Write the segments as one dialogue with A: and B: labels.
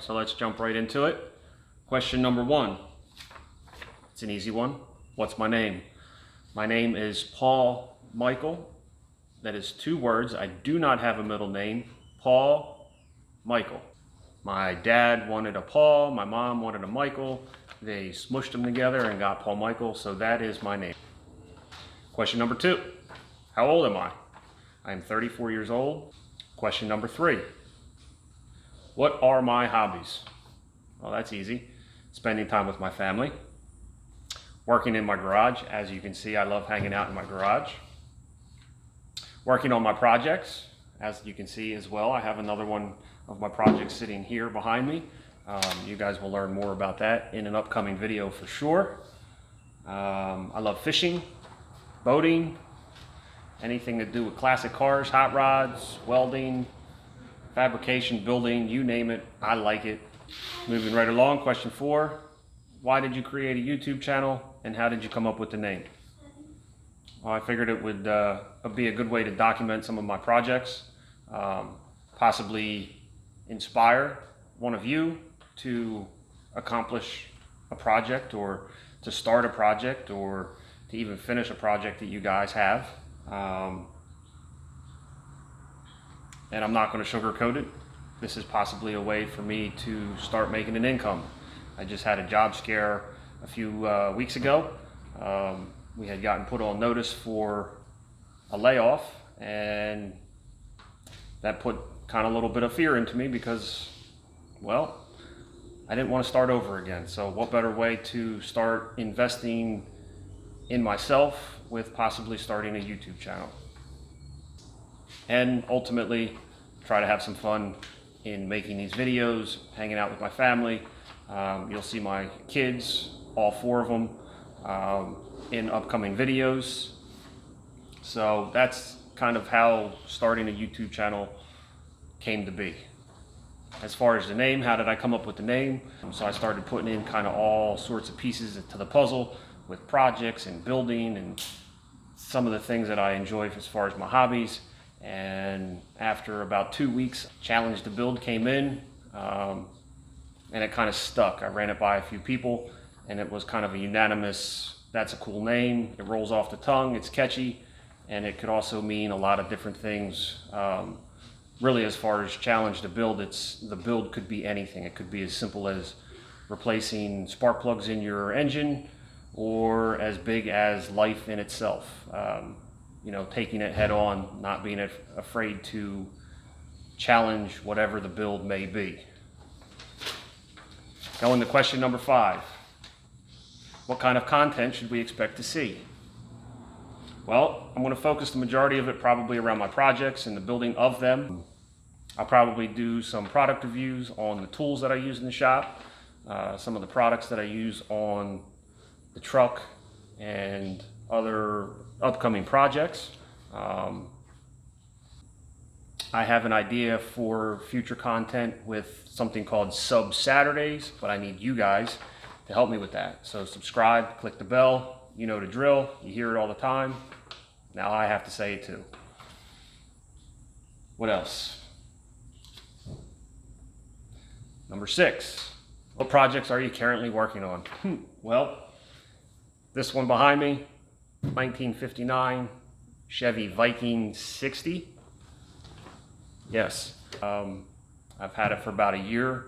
A: so let's jump right into it. Question number 1. It's an easy one. What's my name? My name is Paul Michael. That is 2 words. I do not have a middle name. Paul Michael. My dad wanted a Paul, my mom wanted a Michael. They smushed them together and got Paul Michael, so that is my name. Question number 2. How old am I? I am 34 years old. Question number 3. What are my hobbies? Well, that's easy. Spending time with my family. Working in my garage. As you can see, I love hanging out in my garage. Working on my projects. As you can see as well, I have another one of my projects sitting here behind me. You guys will learn more about that in an upcoming video for sure. I love fishing, boating, anything to do with classic cars, hot rods, welding, fabrication, building, you name it, I like it. Moving right along, question 4. Why did you create a YouTube channel and how did you come up with the name? Well, I figured it would be a good way to document some of my projects, possibly inspire one of you to accomplish a project or to start a project or to even finish a project that you guys have. And I'm not going to sugarcoat it. This is possibly a way for me to start making an income. I just had a job scare a few weeks ago. We had gotten put on notice for a layoff, and that put kind of a little bit of fear into me because, well, I didn't want to start over again. So what better way to start investing in myself with possibly starting a YouTube channel and ultimately try to have some fun in making these videos, hanging out with my family. You'll see my kids, all 4 of them, in upcoming videos. So that's kind of how starting a YouTube channel came to be. As far as the name, how did I come up with the name? So I started putting in kind of all sorts of pieces to the puzzle with projects and building and some of the things that I enjoy as far as my hobbies. And after about 2 weeks, Challenge to Build came in, and it kind of stuck. I ran it by a few people and it was kind of a unanimous, that's a cool name. It rolls off the tongue, it's catchy, and it could also mean a lot of different things. Really, as far as Challenge to Build, the build could be anything. It could be as simple as replacing spark plugs in your engine, or as big as life in itself. You know, taking it head on, not being afraid to challenge whatever the build may be. Going to question number 5. What kind of content should we expect to see? Well, I'm going to focus the majority of it probably around my projects and the building of them. I'll probably do some product reviews on the tools that I use in the shop, some of the products that I use on the truck, and other upcoming projects. I have an idea for future content with something called Sub Saturdays, but I need you guys to help me with that. So subscribe, click the bell, you know the drill, you hear it all the time. Now I have to say it too. What else? Number 6, what projects are you currently working on? Well, this one behind me, 1959 Chevy Viking 60. Yes, I've had it for about 1.5 years.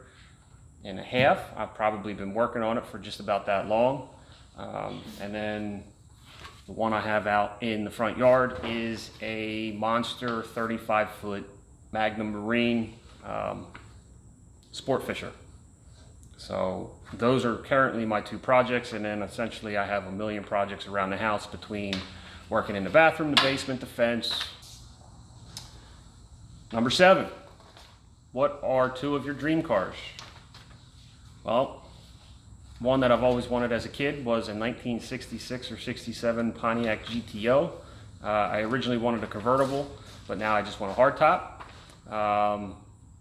A: I've probably been working on it for just about that long. And then the one I have out in the front yard is a monster 35-foot Magnum Marine sport fisher. So those are currently my 2 projects, and then essentially I have a million projects around the house between working in the bathroom, the basement, the fence. Number 7, what are 2 of your dream cars? Well, one that I've always wanted as a kid was a 1966 or 67 Pontiac GTO. I originally wanted a convertible, but now I just want a hardtop.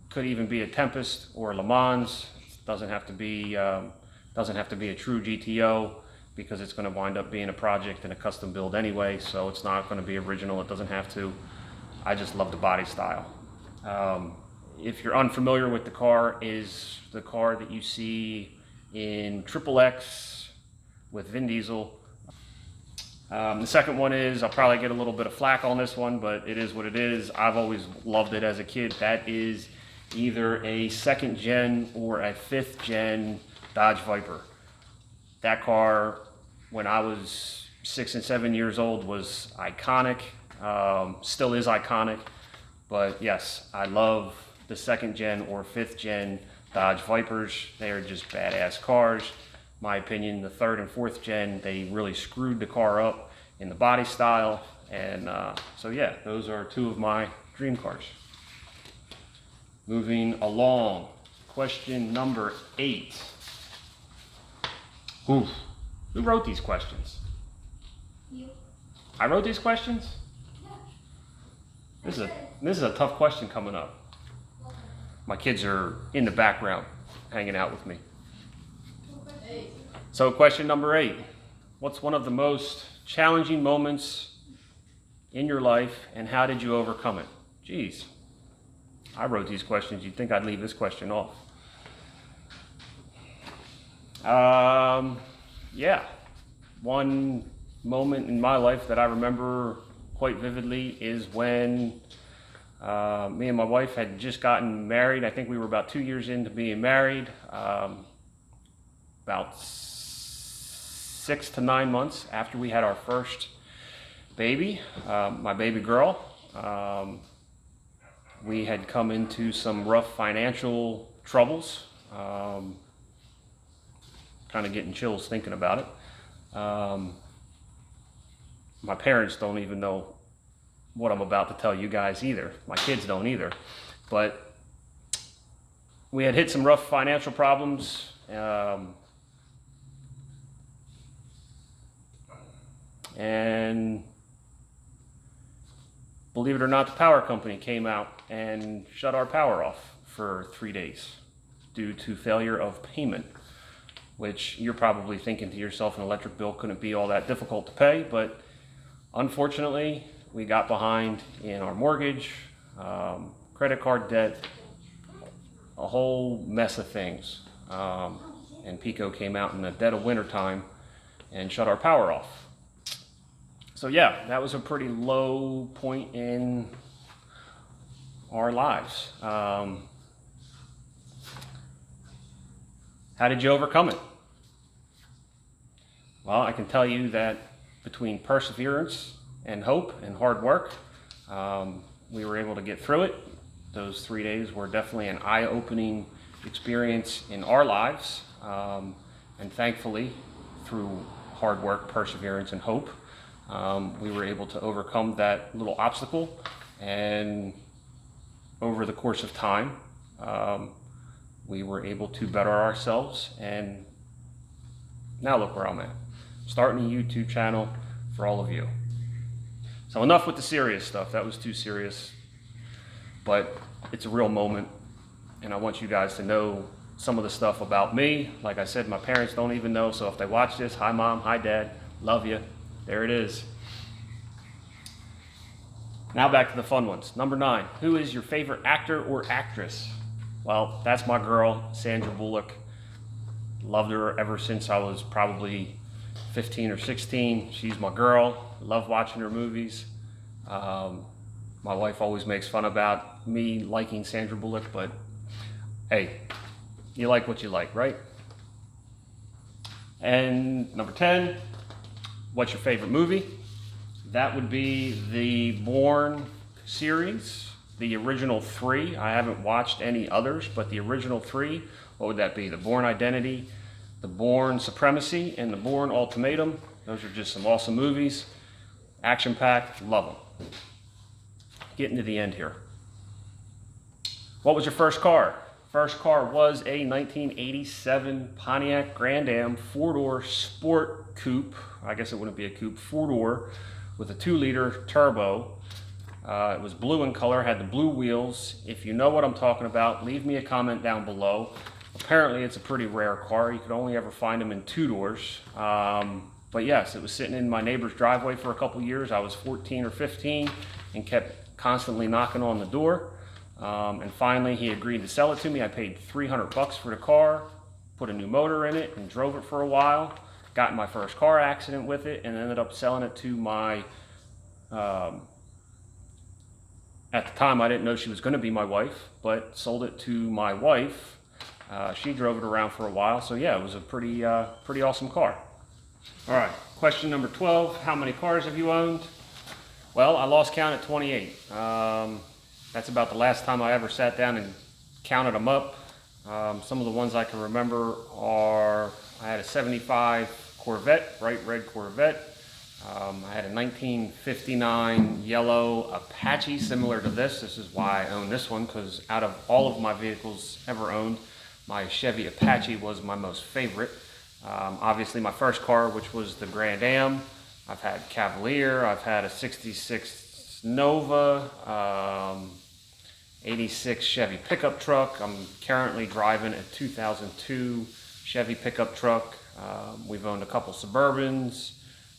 A: Could even be a Tempest or a Le Mans. Doesn't have to be a true GTO, because it's going to wind up being a project and a custom build anyway, so it's not going to be original. It doesn't have to. I just love the body style. if you're unfamiliar with the car, is the car that you see in XXX with Vin Diesel. The second one is, I'll probably get a little bit of flack on this one, but it is what it is. I've always loved it as a kid. That is either a 2nd gen or a 5th gen Dodge Viper. That car, when I was 6 and 7 years old, was iconic. Still is iconic. But yes, I love the 2nd gen or 5th gen Dodge Vipers. They are just badass cars. My opinion, the 3rd and 4th gen, they really screwed the car up in the body style. And so yeah, those are 2 of my dream cars. Moving along, question number 8. Oof. Who wrote these questions?
B: You.
A: I wrote these questions?
B: Yeah.
A: This is a tough question coming up. My kids are in the background hanging out with me. So question number 8. What's one of the most challenging moments in your life and how did you overcome it? Geez, I wrote these questions. You'd think I'd leave this question off. Yeah, one moment in my life that I remember quite vividly is when me and my wife had just gotten married. I think we were about 2 years into being married, about 6 to 9 months after we had our first baby, my baby girl. We had come into some rough financial troubles. Kind of getting chills thinking about it. My parents don't even know what I'm about to tell you guys either. My kids don't either. But we had hit some rough financial problems. And believe it or not, the power company came out and shut our power off for 3 days due to failure of payment. Which you're probably thinking to yourself, an electric bill couldn't be all that difficult to pay, but unfortunately, we got behind in our mortgage, credit card debt, a whole mess of things. And Pico came out in the dead of winter time and shut our power off. So yeah, that was a pretty low point in our lives. How did you overcome it? Well, I can tell you that between perseverance and hope and hard work, we were able to get through it. Those 3 days were definitely an eye-opening experience in our lives. And thankfully, through hard work, perseverance, and hope, we were able to overcome that little obstacle. And over the course of time, we were able to better ourselves, and now look where I'm at. Starting a YouTube channel for all of you. So enough with the serious stuff. That was too serious. But it's a real moment, and I want you guys to know some of the stuff about me. Like I said, my parents don't even know, so if they watch this, hi Mom, hi Dad, love you. There it is. Now back to the fun ones. Number 9, who is your favorite actor or actress? Well, that's my girl, Sandra Bullock. Loved her ever since I was probably 15 or 16. She's my girl. Love watching her movies. My wife always makes fun about me liking Sandra Bullock, but hey, you like what you like, right? And number 10, what's your favorite movie? That would be the Bourne series. The original 3, I haven't watched any others, but the original 3, what would that be? The Bourne Identity, the Bourne Supremacy, and the Bourne Ultimatum. Those are just some awesome movies. Action-packed, love them. Getting to the end here. What was your first car? First car was a 1987 Pontiac Grand Am 4-door sport coupe. I guess it wouldn't be a coupe, 4-door with a 2-liter turbo. It was blue in color, had the blue wheels. If you know what I'm talking about, leave me a comment down below. Apparently it's a pretty rare car. You could only ever find them in 2-doors. But yes, it was sitting in my neighbor's driveway for a couple years. I was 14 or 15 and kept constantly knocking on the door. And finally, he agreed to sell it to me. I paid $300 for the car, put a new motor in it, and drove it for a while. Got in my first car accident with it, and ended up selling it to my, at the time I didn't know she was going to be my wife, but sold it to my wife. She drove it around for a while, so yeah, it was a pretty awesome car. All right, question number 12, how many cars have you owned? Well, I lost count at 28. That's about the last time I ever sat down and counted them up. Some of the ones I can remember are, I had a 75 Corvette, bright red Corvette. I had a 1959 yellow Apache, similar to this. This is why I own this one, because out of all of my vehicles ever owned, my Chevy Apache was my most favorite. Obviously my first car, which was the Grand Am. I've had Cavalier, I've had a 66 Nova, 86 Chevy pickup truck. I'm currently driving a 2002 Chevy pickup truck. We've owned a couple Suburbans,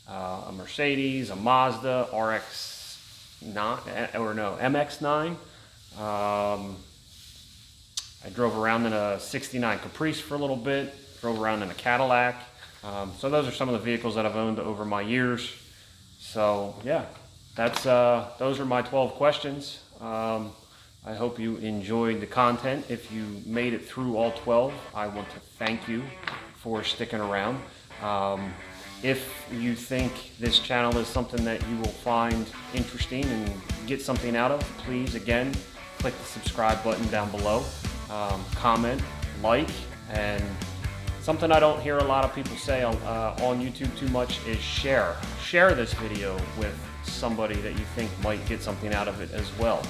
A: a Mercedes, a Mazda MX-9. I drove around in a 69 Caprice for a little bit, drove around in a Cadillac. So those are some of the vehicles that I've owned over my years. So yeah, those are my 12 questions. I hope you enjoyed the content. If you made it through all 12, I want to thank you for sticking around. If you think this channel is something that you will find interesting and get something out of, please, again, click the subscribe button down below. Comment, like, and something I don't hear a lot of people say on YouTube too much is share. Share this video with somebody that you think might get something out of it as well.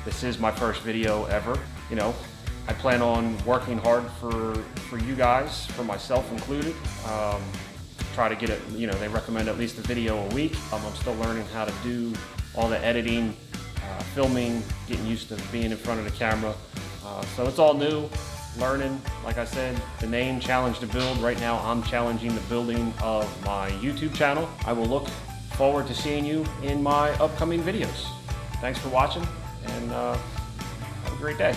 A: This is my first video ever. You know, I plan on working hard for you guys, for myself included. Try to get it, you know, they recommend at least a video a week. I'm still learning how to do all the editing, filming, getting used to being in front of the camera. So it's all new, learning. Like I said, the name Challenge to Build. Right now I'm challenging the building of my YouTube channel. I will look forward to seeing you in my upcoming videos. Thanks for watching, and have a great day.